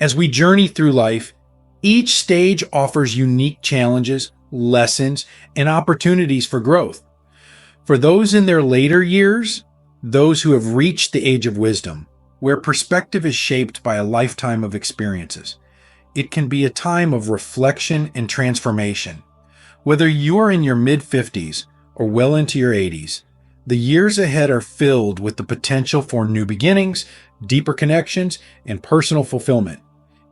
As we journey through life, each stage offers unique challenges, lessons, and opportunities for growth. For those in their later years, those who have reached the age of wisdom, where perspective is shaped by a lifetime of experiences, it can be a time of reflection and transformation. Whether you are in your mid-50s or well into your 80s, the years ahead are filled with the potential for new beginnings, deeper connections, and personal fulfillment.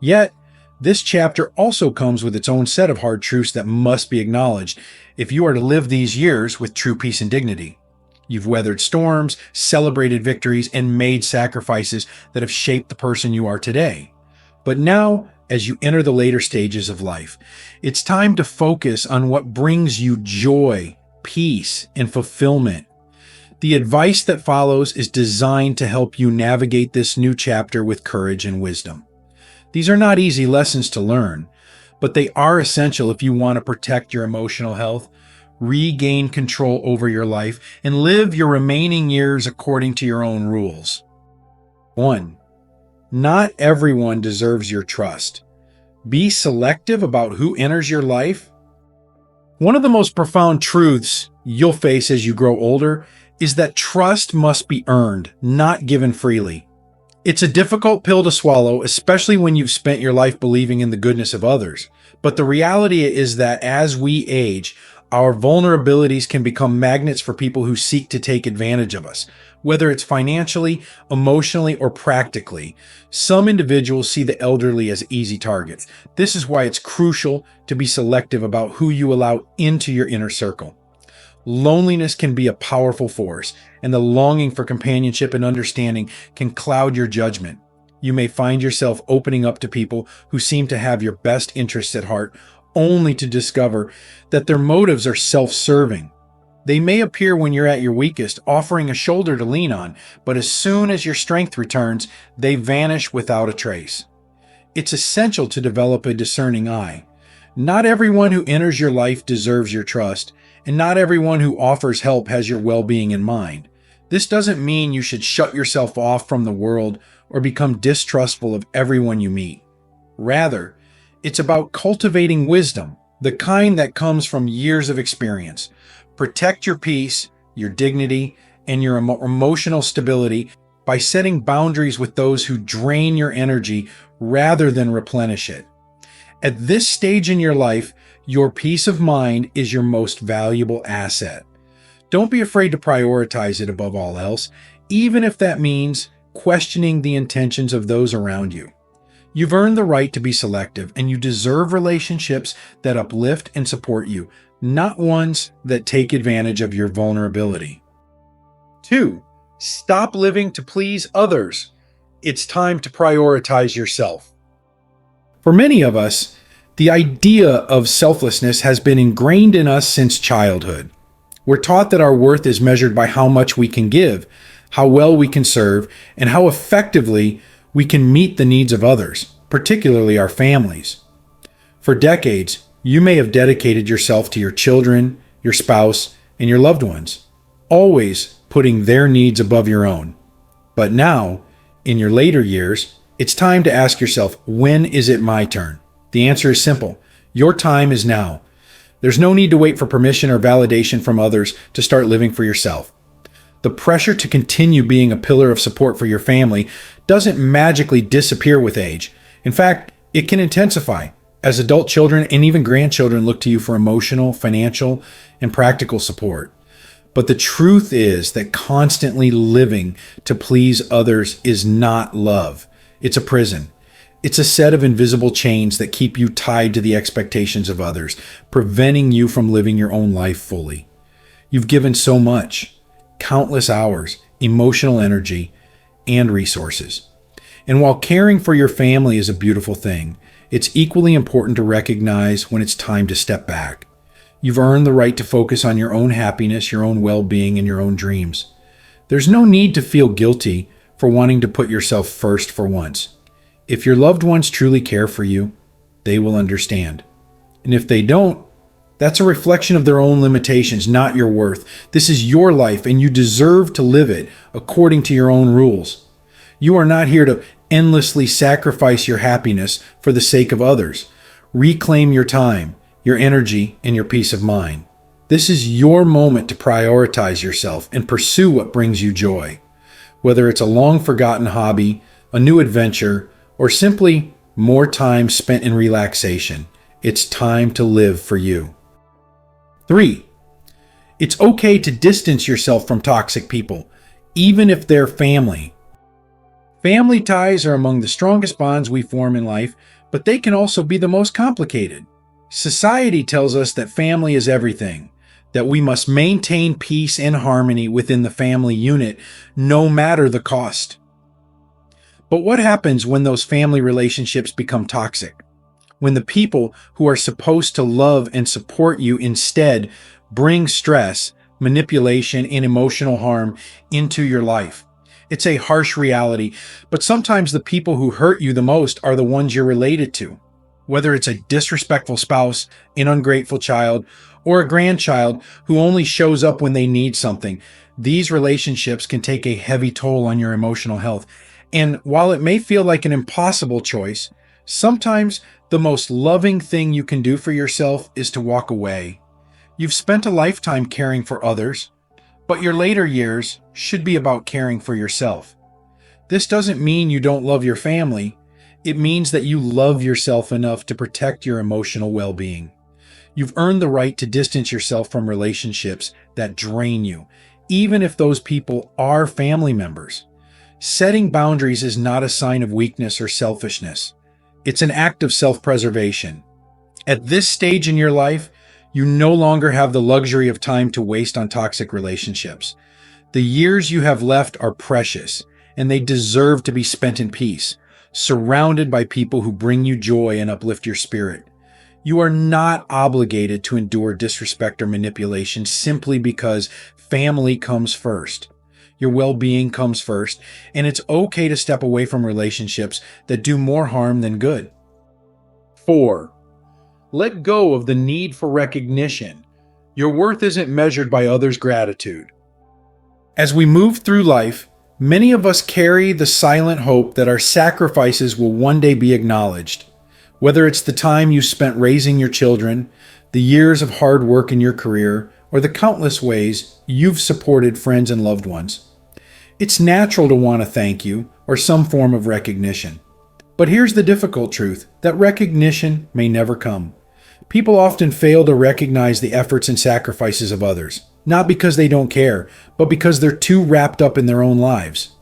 Yet, this chapter also comes with its own set of hard truths that must be acknowledged if you are to live these years with true peace and dignity. You've weathered storms, celebrated victories, and made sacrifices that have shaped the person you are today. But now, as you enter the later stages of life, it's time to focus on what brings you joy, peace, and fulfillment. The advice that follows is designed to help you navigate this new chapter with courage and wisdom. These are not easy lessons to learn, but they are essential if you want to protect your emotional health, regain control over your life, and live your remaining years according to your own rules. 1. Not everyone deserves your trust. Be selective about who enters your life. One of the most profound truths you'll face as you grow older is that trust must be earned, not given freely. It's a difficult pill to swallow, especially when you've spent your life believing in the goodness of others. But the reality is that as we age, our vulnerabilities can become magnets for people who seek to take advantage of us, whether it's financially, emotionally, or practically. Some individuals see the elderly as easy targets. This is why it's crucial to be selective about who you allow into your inner circle. Loneliness can be a powerful force, and the longing for companionship and understanding can cloud your judgment. You may find yourself opening up to people who seem to have your best interests at heart, only to discover that their motives are self-serving. They may appear when you're at your weakest, offering a shoulder to lean on, but as soon as your strength returns, they vanish without a trace. It's essential to develop a discerning eye. Not everyone who enters your life deserves your trust, and not everyone who offers help has your well-being in mind. This doesn't mean you should shut yourself off from the world or become distrustful of everyone you meet. Rather, it's about cultivating wisdom, the kind that comes from years of experience. Protect your peace, your dignity, and your emotional stability by setting boundaries with those who drain your energy rather than replenish it. At this stage in your life, your peace of mind is your most valuable asset. Don't be afraid to prioritize it above all else, even if that means questioning the intentions of those around you. You've earned the right to be selective, and you deserve relationships that uplift and support you, not ones that take advantage of your vulnerability. 2. Stop living to please others. It's time to prioritize yourself. For many of us, the idea of selflessness has been ingrained in us since childhood. We're taught that our worth is measured by how much we can give, how well we can serve, and how effectively we can meet the needs of others, particularly our families. For decades, you may have dedicated yourself to your children, your spouse, and your loved ones, always putting their needs above your own. But now, in your later years, it's time to ask yourself, when is it my turn? The answer is simple. Your time is now. There's no need to wait for permission or validation from others to start living for yourself. The pressure to continue being a pillar of support for your family doesn't magically disappear with age. In fact, it can intensify as adult children and even grandchildren look to you for emotional, financial, and practical support. But the truth is that constantly living to please others is not love. It's a prison. It's a set of invisible chains that keep you tied to the expectations of others, preventing you from living your own life fully. You've given so much, countless hours, emotional energy, and resources. And while caring for your family is a beautiful thing, it's equally important to recognize when it's time to step back. You've earned the right to focus on your own happiness, your own well-being, and your own dreams. There's no need to feel guilty for wanting to put yourself first for once. If your loved ones truly care for you, they will understand. And if they don't, that's a reflection of their own limitations, not your worth. This is your life, and you deserve to live it according to your own rules. You are not here to endlessly sacrifice your happiness for the sake of others. Reclaim your time, your energy, and your peace of mind. This is your moment to prioritize yourself and pursue what brings you joy. Whether it's a long-forgotten hobby, a new adventure, or simply more time spent in relaxation, it's time to live for you. 3. It's okay to distance yourself from toxic people, even if they're family. Family ties are among the strongest bonds we form in life, but they can also be the most complicated. Society tells us that family is everything, that we must maintain peace and harmony within the family unit, no matter the cost. But what happens when those family relationships become toxic? When the people who are supposed to love and support you instead bring stress, manipulation, and emotional harm into your life. It's a harsh reality, but sometimes the people who hurt you the most are the ones you're related to. Whether it's a disrespectful spouse, an ungrateful child, or a grandchild who only shows up when they need something, these relationships can take a heavy toll on your emotional health. And while it may feel like an impossible choice, sometimes the most loving thing you can do for yourself is to walk away. You've spent a lifetime caring for others, but your later years should be about caring for yourself. This doesn't mean you don't love your family. It means that you love yourself enough to protect your emotional well-being. You've earned the right to distance yourself from relationships that drain you, even if those people are family members. Setting boundaries is not a sign of weakness or selfishness. It's an act of self-preservation. At this stage in your life, you no longer have the luxury of time to waste on toxic relationships. The years you have left are precious, and they deserve to be spent in peace, surrounded by people who bring you joy and uplift your spirit. You are not obligated to endure disrespect or manipulation simply because family comes first. Your well-being comes first, and it's okay to step away from relationships that do more harm than good. 4. Let go of the need for recognition. Your worth isn't measured by others' gratitude. As we move through life, many of us carry the silent hope that our sacrifices will one day be acknowledged. Whether it's the time you spent raising your children, the years of hard work in your career, or the countless ways you've supported friends and loved ones. It's natural to want to thank you or some form of recognition. But here's the difficult truth, that recognition may never come. People often fail to recognize the efforts and sacrifices of others, not because they don't care, but because they're too wrapped up in their own lives.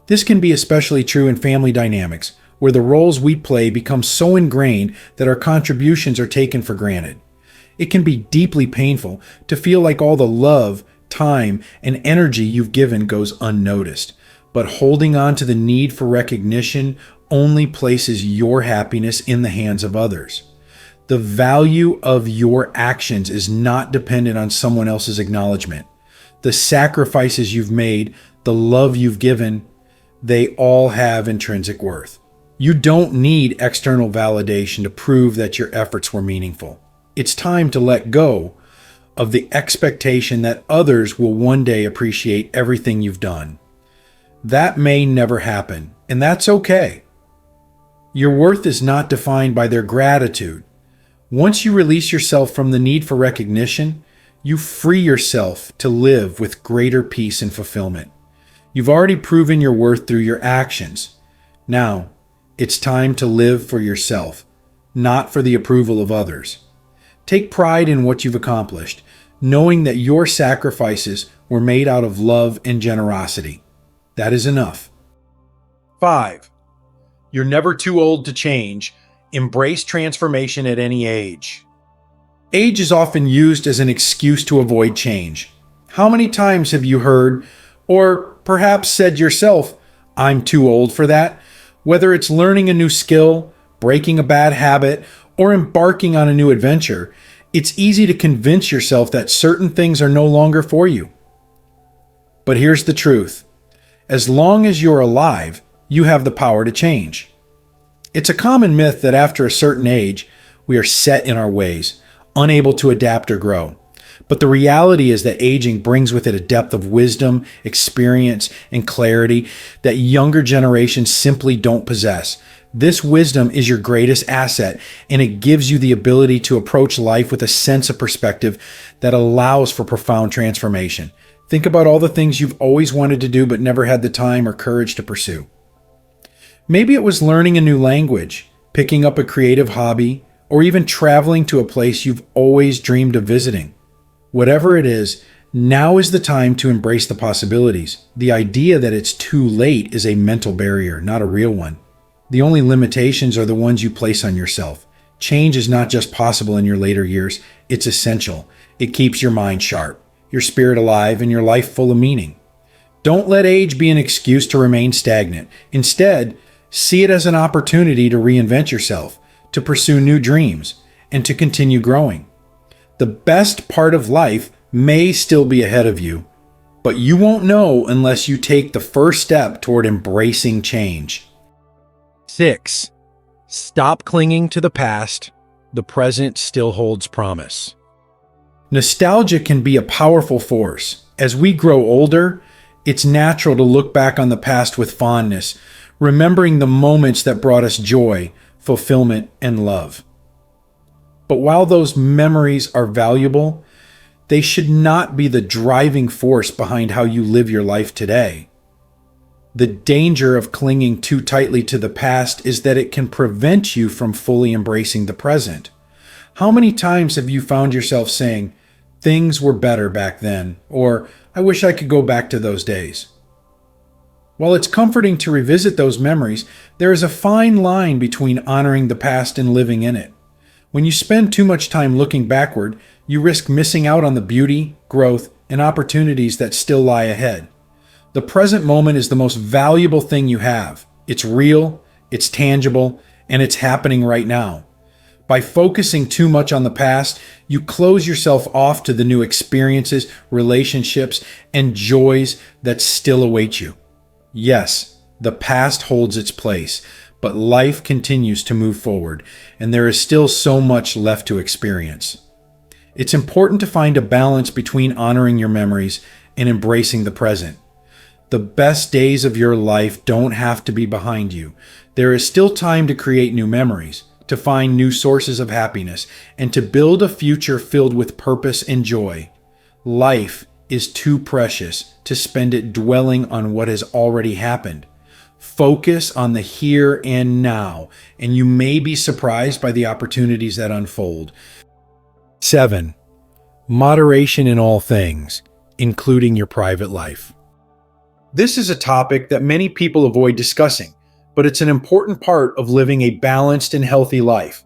This can be especially true in family dynamics, where the roles we play become so ingrained that our contributions are taken for granted. It can be deeply painful to feel like all the love, time, and energy you've given goes unnoticed. But holding on to the need for recognition only places your happiness in the hands of others. The value of your actions is not dependent on someone else's acknowledgement. The sacrifices you've made, the love you've given, they all have intrinsic worth. You don't need external validation to prove that your efforts were meaningful. It's time to let go of the expectation that others will one day appreciate everything you've done. That may never happen, and that's okay. Your worth is not defined by their gratitude. Once you release yourself from the need for recognition, you free yourself to live with greater peace and fulfillment. You've already proven your worth through your actions. Now, it's time to live for yourself, not for the approval of others. Take pride in what you've accomplished, knowing that your sacrifices were made out of love and generosity. That is enough. 5. You're never too old to change. Embrace transformation at any age. Age is often used as an excuse to avoid change. How many times have you heard, or perhaps said yourself, "I'm too old for that"? Whether it's learning a new skill, breaking a bad habit, or embarking on a new adventure, it's easy to convince yourself that certain things are no longer for you. But here's the truth. As long as you're alive, you have the power to change. It's a common myth that after a certain age, we are set in our ways, unable to adapt or grow. But the reality is that aging brings with it a depth of wisdom, experience, and clarity that younger generations simply don't possess. This wisdom is your greatest asset, and it gives you the ability to approach life with a sense of perspective that allows for profound transformation. Think about all the things you've always wanted to do but never had the time or courage to pursue. Maybe it was learning a new language, picking up a creative hobby, or even traveling to a place you've always dreamed of visiting. Whatever it is, now is the time to embrace the possibilities. The idea that it's too late is a mental barrier, not a real one. The only limitations are the ones you place on yourself. Change is not just possible in your later years, it's essential. It keeps your mind sharp, your spirit alive, and your life full of meaning. Don't let age be an excuse to remain stagnant. Instead, see it as an opportunity to reinvent yourself, to pursue new dreams, and to continue growing. The best part of life may still be ahead of you, but you won't know unless you take the first step toward embracing change. 6. Stop clinging to the past. The present still holds promise. Nostalgia can be a powerful force. As we grow older, it's natural to look back on the past with fondness, remembering the moments that brought us joy, fulfillment, and love. But while those memories are valuable, they should not be the driving force behind how you live your life today. The danger of clinging too tightly to the past is that it can prevent you from fully embracing the present. How many times have you found yourself saying, "Things were better back then," or "I wish I could go back to those days"? While it's comforting to revisit those memories, there is a fine line between honoring the past and living in it. When you spend too much time looking backward, you risk missing out on the beauty, growth, and opportunities that still lie ahead. The present moment is the most valuable thing you have. It's real, it's tangible, and it's happening right now. By focusing too much on the past, you close yourself off to the new experiences, relationships, and joys that still await you. Yes, the past holds its place, but life continues to move forward, and there is still so much left to experience. It's important to find a balance between honoring your memories and embracing the present. The best days of your life don't have to be behind you. There is still time to create new memories, to find new sources of happiness, and to build a future filled with purpose and joy. Life is too precious to spend it dwelling on what has already happened. Focus on the here and now, and you may be surprised by the opportunities that unfold. 7. Moderation in all things, including your private life. This is a topic that many people avoid discussing, but it's an important part of living a balanced and healthy life.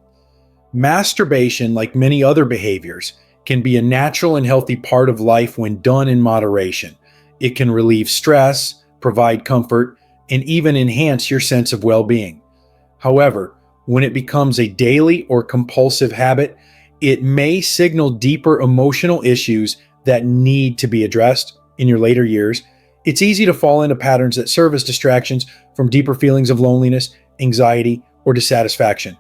Masturbation, like many other behaviors, can be a natural and healthy part of life when done in moderation. It can relieve stress, provide comfort, and even enhance your sense of well-being. However, when it becomes a daily or compulsive habit, it may signal deeper emotional issues that need to be addressed in your later years. It's easy to fall into patterns that serve as distractions from deeper feelings of loneliness, anxiety, or dissatisfaction.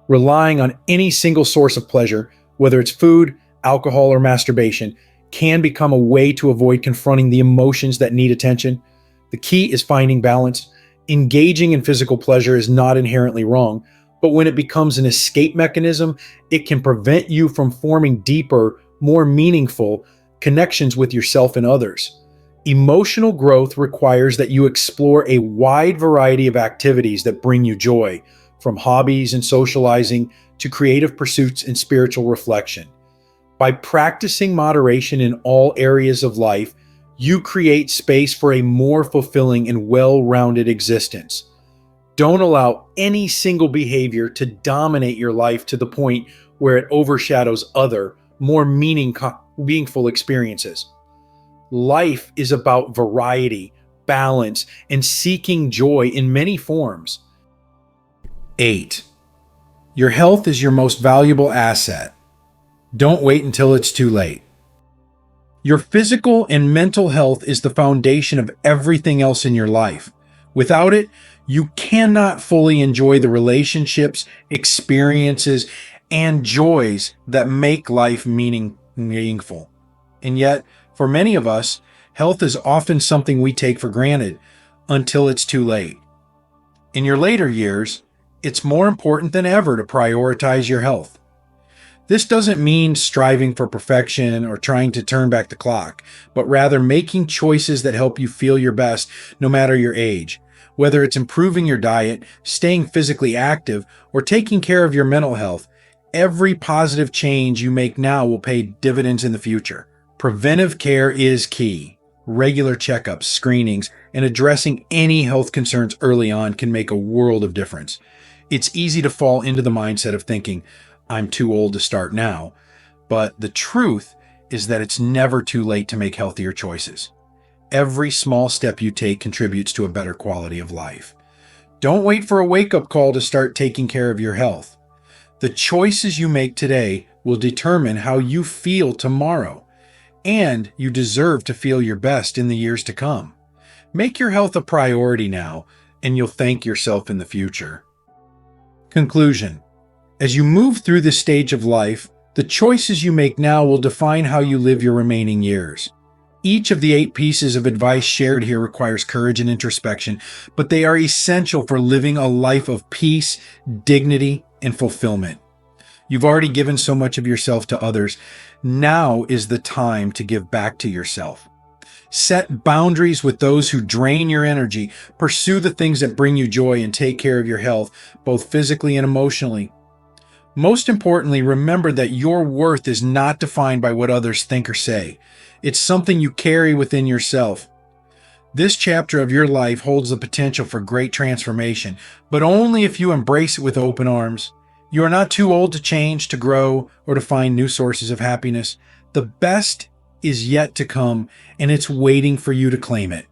Relying on any single source of pleasure, whether it's food, alcohol, or masturbation, can become a way to avoid confronting the emotions that need attention. The key is finding balance. Engaging in physical pleasure is not inherently wrong, but when it becomes an escape mechanism, it can prevent you from forming deeper, more meaningful connections with yourself and others. Emotional growth requires that you explore a wide variety of activities that bring you joy, from hobbies and socializing to creative pursuits and spiritual reflection. By practicing moderation in all areas of life, you create space for a more fulfilling and well-rounded existence. Don't allow any single behavior to dominate your life to the point where it overshadows other, more meaningful experiences. Life is about variety, balance, and seeking joy in many forms. 8. Your health is your most valuable asset. Don't wait until it's too late. Your physical and mental health is the foundation of everything else in your life. Without it, you cannot fully enjoy the relationships, experiences, and joys that make life meaningful. And yet, for many of us, health is often something we take for granted until it's too late. In your later years, it's more important than ever to prioritize your health. This doesn't mean striving for perfection or trying to turn back the clock, but rather making choices that help you feel your best no matter your age. Whether it's improving your diet, staying physically active, or taking care of your mental health, every positive change you make now will pay dividends in the future. Preventive care is key. Regular checkups, screenings, and addressing any health concerns early on can make a world of difference. It's easy to fall into the mindset of thinking, I'm too old to start now. But the truth is that it's never too late to make healthier choices. Every small step you take contributes to a better quality of life. Don't wait for a wake-up call to start taking care of your health. The choices you make today will determine how you feel tomorrow, and you deserve to feel your best in the years to come. Make your health a priority now, and you'll thank yourself in the future. Conclusion. As you move through this stage of life, the choices you make now will define how you live your remaining years. Each of the 8 pieces of advice shared here requires courage and introspection, but they are essential for living a life of peace, dignity, and fulfillment. You've already given so much of yourself to others. Now is the time to give back to yourself. Set boundaries with those who drain your energy. Pursue the things that bring you joy and take care of your health, both physically and emotionally. Most importantly, remember that your worth is not defined by what others think or say. It's something you carry within yourself. This chapter of your life holds the potential for great transformation, but only if you embrace it with open arms. You are not too old to change, to grow, or to find new sources of happiness. The best is yet to come, and it's waiting for you to claim it.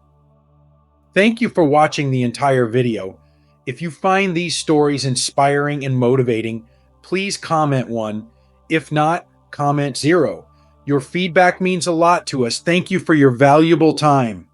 Thank you for watching the entire video. If you find these stories inspiring and motivating, please comment 1. If not, comment 0. Your feedback means a lot to us. Thank you for your valuable time.